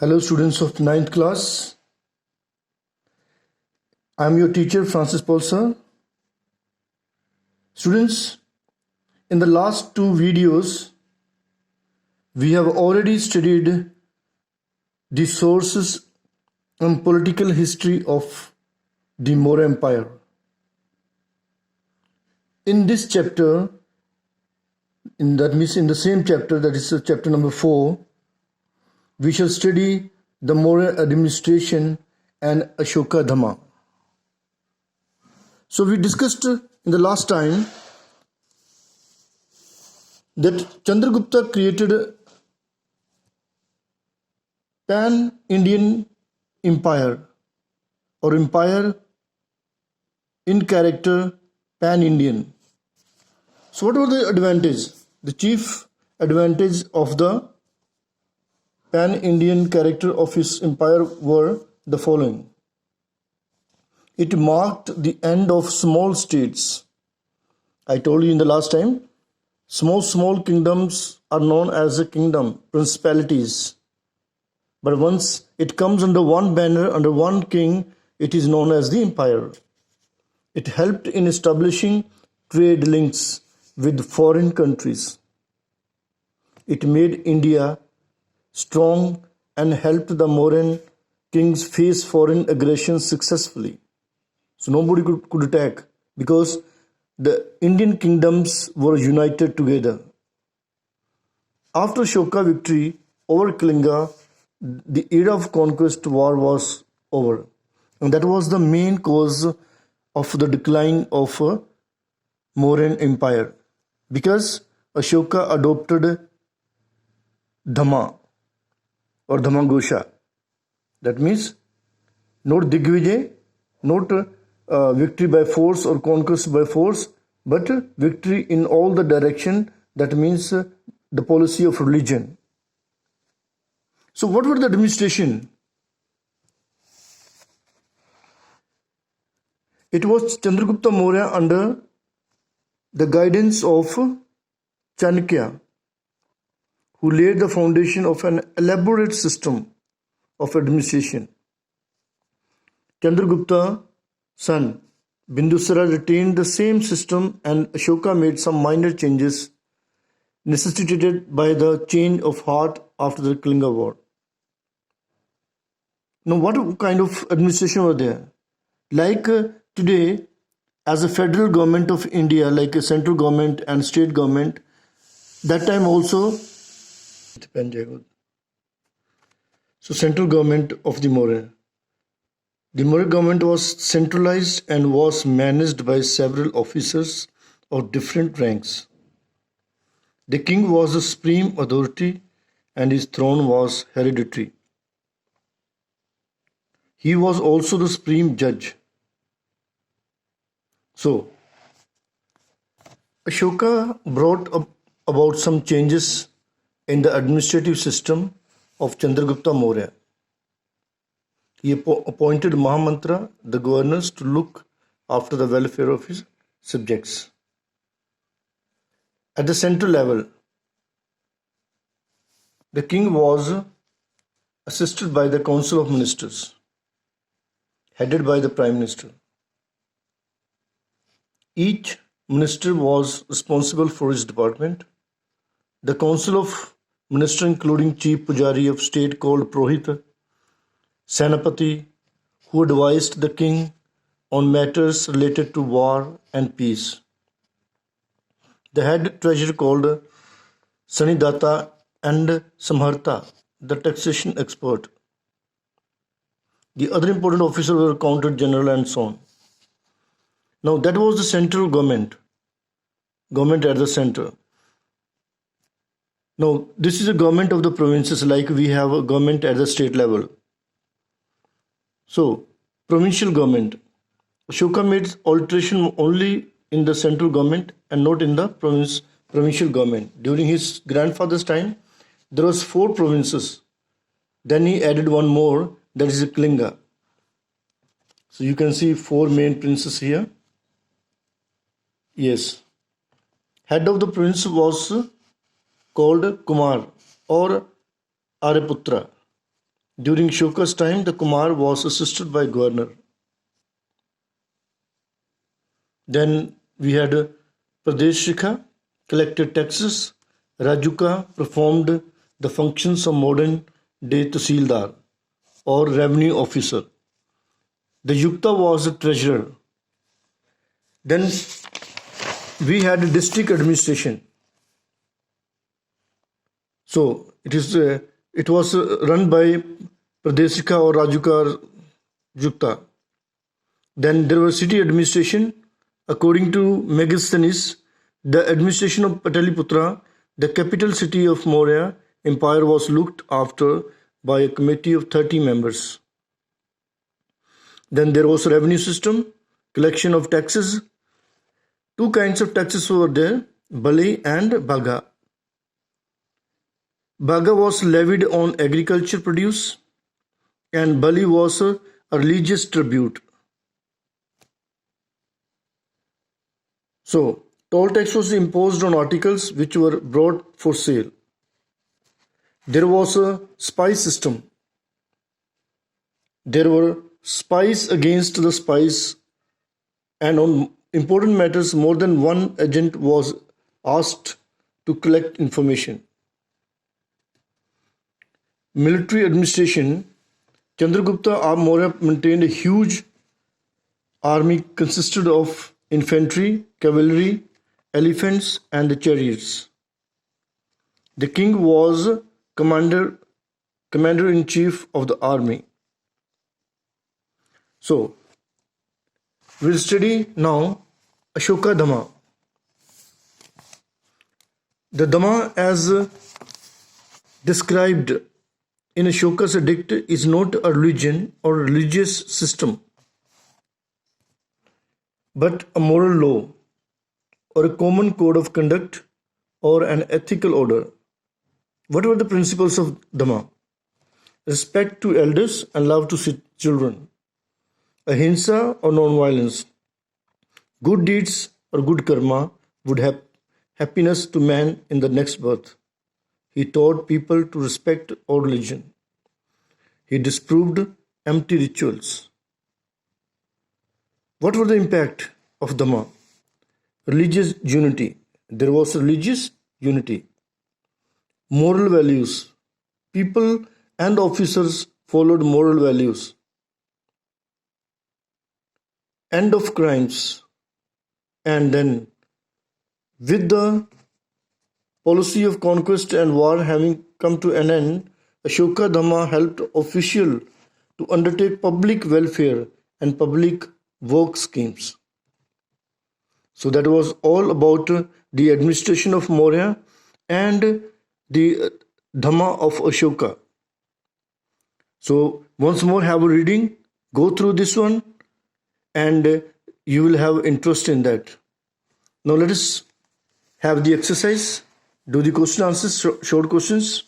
Hello students of ninth class. I am your teacher Francis Polsa. Students, in the last two videos, we have already studied the sources and political history of the Maurya Empire. In this chapter, in the same chapter, that is chapter number 4, we shall study the Maurya administration and Ashoka Dhamma. So we discussed in the last time that Chandragupta created a pan-Indian empire or empire in character pan-Indian. So what were the advantages? The chief advantage of the pan-Indian character of his empire were the following. It marked the end of small states. I told you in the last time, small kingdoms are known as a kingdom, principalities. But once it comes under one banner, under one king, it is known as the empire. It helped in establishing trade links with foreign countries. It made India strong and helped the Mauryan kings face foreign aggression successfully. So nobody could attack because the Indian kingdoms were united together. After Ashoka victory over Kalinga, the era of conquest war was over. And that was the main cause of the decline of Mauryan Empire. Because Ashoka adopted Dhamma or Dhammagosha. That means not Digvijay, not victory by force or conquest by force, but victory in all the direction. That means the policy of religion. So what were the administration? It was Chandragupta Maurya under the guidance of Chanakya, who laid the foundation of an elaborate system of administration. Chandragupta's son Bindusara retained the same system and Ashoka made some minor changes necessitated by the change of heart after the Kalinga war. Now, what kind of administration were there? Like today, as a federal government of India, like a central government and state government, that time also, so central government of the Maurya. The Maurya government was centralized and was managed by several officers of different ranks. The king was the supreme authority and his throne was hereditary. He was also the supreme judge. So, Ashoka brought about some changes in the administrative system of Chandragupta Maurya. He appointed Mahamantra, the governors, to look after the welfare of his subjects. At the central level, the king was assisted by the Council of Ministers, headed by the Prime Minister. Each minister was responsible for his department. The Council of Ministers, including Chief Pujari of State called Prohit, Senapati, who advised the king on matters related to war and peace. The head treasurer called Sanidata and Samharta, the taxation expert. The other important officers were Accountant General and so on. Now that was the central government at the center. Now this is a government of the provinces, like we have a government at the state level. So, provincial government. Ashoka made alteration only in the central government and not in the provincial government. During his grandfather's time, there was 4 provinces. Then he added one more, that is Kalinga. So you can see 4 main princes here. Yes. Head of the prince was called Kumar or Aryaputra. During Ashoka's time, the Kumar was assisted by governor. Then we had Pradeshika, collected taxes. Rajuka performed the functions of modern day Tahsildar or revenue officer. The Yukta was a treasurer. Then we had a district administration. So it was run by Pradeshika or Rajuka or Yukta. Then there was city administration. According to Megasthenes, the administration of Pataliputra, the capital city of Maurya Empire, was looked after by a committee of 30 members. Then there was a revenue system, collection of taxes. Two kinds of taxes were there, Bali and Bhaga. Bhaga was levied on agriculture produce and Bali was a religious tribute. So, toll tax was imposed on articles which were brought for sale. There was a spy system. There were spies against the spies, and on important matters, more than one agent was asked to collect information. Military administration. Chandragupta Maurya maintained a huge army consisted of infantry, cavalry, elephants, and chariots. The king was commander-in-chief of the army. So, we'll study now Ashoka Dhamma. The Dhamma, as described in Ashoka's edict, is not a religion or religious system, but a moral law or a common code of conduct or an ethical order. What were the principles of Dhamma? Respect to elders and love to children. Ahimsa or non-violence. Good deeds or good karma would have happiness to man in the next birth. He taught people to respect all religion. He disproved empty rituals. What was the impact of Dhamma? Religious unity. There was religious unity. Moral values. People and officers followed moral values. End of crimes. And then, with the policy of conquest and war having come to an end, Ashoka Dhamma helped officials to undertake public welfare and public work schemes. So that was all about the administration of Maurya and the Dhamma of Ashoka. So once more, have a reading, go through this one, and you will have interest in that. Now let us have the exercise. Do the question answers, short questions.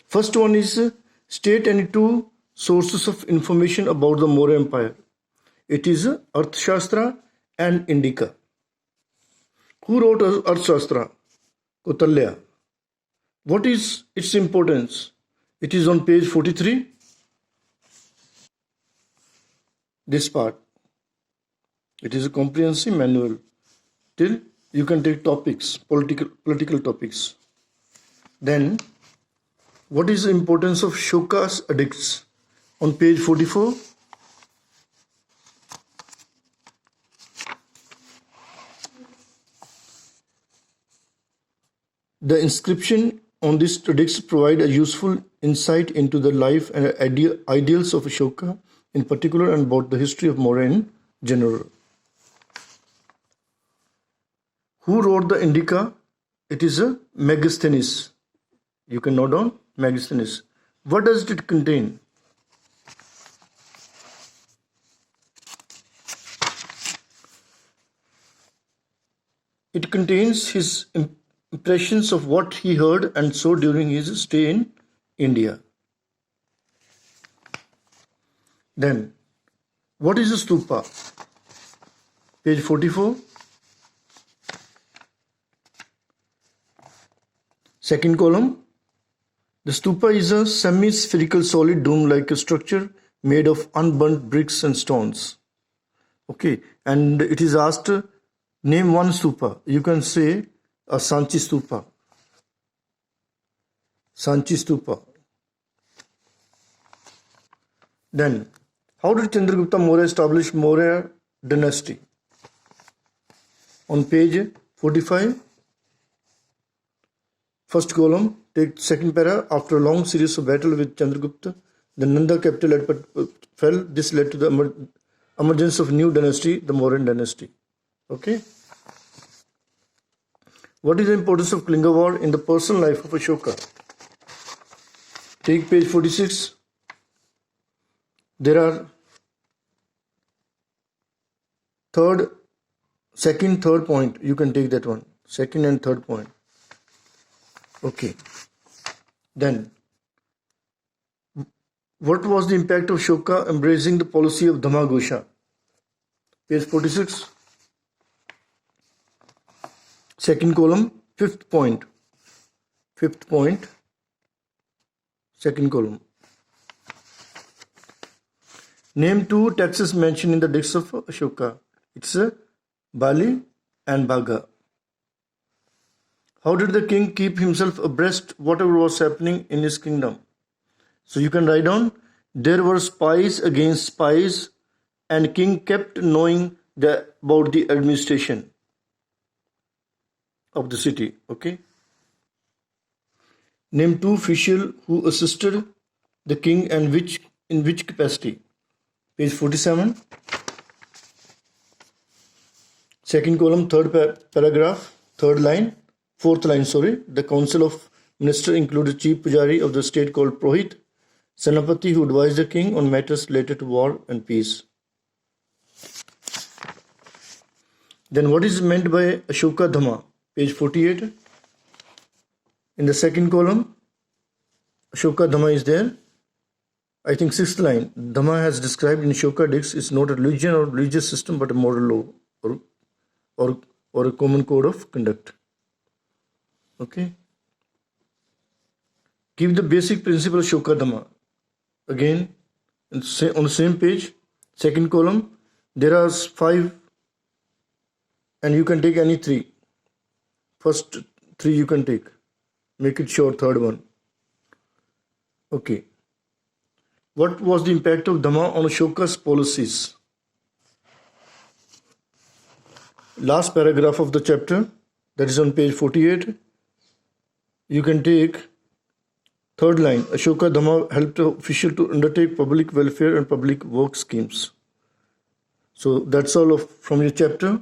First one is state any two sources of information about the Maurya Empire. It is Arthashastra and Indica. Who wrote Arthashastra? Kautilya. What is its importance? It is on page 43. This part. It is a comprehensive manual. Till you can take topics, political topics. Then, what is the importance of Ashoka's edicts? On page 44. The inscription on these edicts provide a useful insight into the life and ideals of Ashoka in particular and about the history of Maurya in general. Who wrote the Indica? It is a Megasthenes. You can note down Megasthenes. What does it contain? It contains his impressions of what he heard and saw during his stay in India. Then, what is a stupa? Page 44. Second column. The stupa is a semi-spherical solid dome-like structure made of unburnt bricks and stones. Okay, and it is asked, name one stupa. You can say a Sanchi stupa. Sanchi stupa. Then, how did Chandragupta Maurya establish Maurya dynasty? On page 45, first column, take second para. After a long series of battle with Chandragupta, the Nanda capital fell. This led to the emergence of new dynasty, the Mauryan dynasty. Okay. What is the importance of Kalinga War in the personal life of Ashoka? Take page 46. There are second, third point. You can take that one. Second and third point. Okay. Then, what was the impact of Ashoka embracing the policy of Dhamma Ghosha? Page 46. Second column, fifth point. Fifth point, second column. Name two texts mentioned in the texts of Ashoka. It's Bali and Bhaga. How did the king keep himself abreast whatever was happening in his kingdom? So you can write down, there were spies against spies and king kept knowing about the administration of the city. Okay. Name two officials who assisted the king and in which capacity? Page 47. Second column, third paragraph, fourth line. The council of ministers included chief pujari of the state called Prohit, Senapati, who advised the king on matters related to war and peace. Then what is meant by Ashoka Dhamma? Page 48. In the second column, Ashoka Dhamma is there. I think sixth line. Dhamma has described in Ashoka Dix is not a religion or religious system but a moral law or a common code of conduct. Okay. Give the basic principle of Ashoka Dhamma. Again, on the same page, second column, there are 5 and you can take any 3. First 3 you can take. Make it short, third one. Okay. What was the impact of Dhamma on Ashoka's policies? Last paragraph of the chapter, that is on page 48. You can take third line. Ashoka Dhamma helped the official to undertake public welfare and public work schemes. So that's all from your chapter.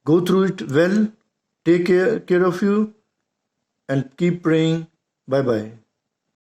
Go through it well. Take care of you and keep praying. Bye-bye.